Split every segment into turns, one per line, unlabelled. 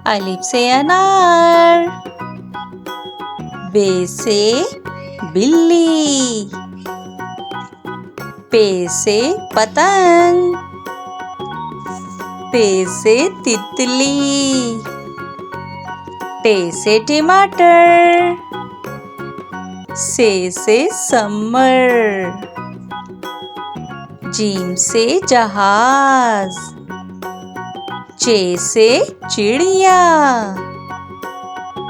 अलिफ से अनार, बे से बिल्ली, पे से पतंग, ते से तितली, टे से टमाटर, से समर, जीम से जहाज, चे से चिड़िया,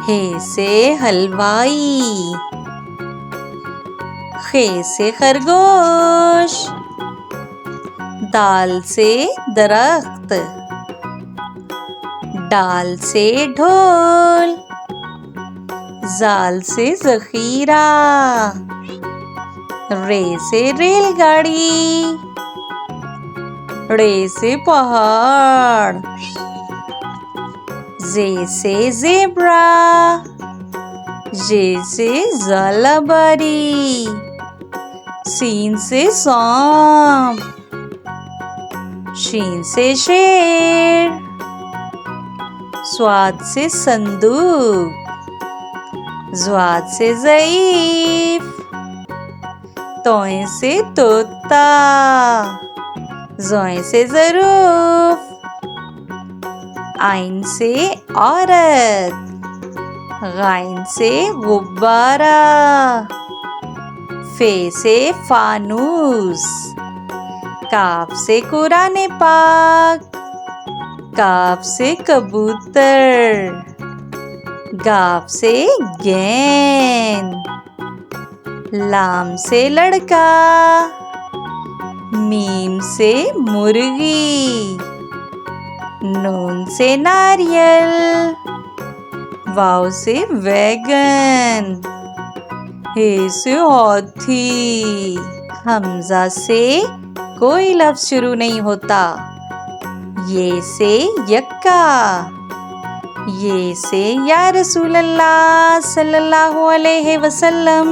हे से हलवाई, खे से खरगोश, दाल से दरख्त, डाल से ढोल, जाल से जखीरा, रे से रेलगाड़ी, रे से पहाड़, जे से ज़ेब्रा, जे से ज़ालाबारी, सीन से सांप, शीन से शेर, स्वाद से संदूक, ज़्वाद से ज़ईफ, तोए से तोता, ज़ोए से ज़रूफ, आइन से औरत, गाइन से गुब्बारा, फे से फानूस, काफ से कुरान पाक, काफ से कबूतर, गाफ से गेंद, लाम से लड़का, मीम से मुर्गी, नून से नारियल, वाव से वैगन, हे से हाथी, हमजा से कोई लफ्ज शुरू नहीं होता, ये से यक्का, ये से या रसूल अल्लाह सल्लल्लाहु अलैहि वसल्लम।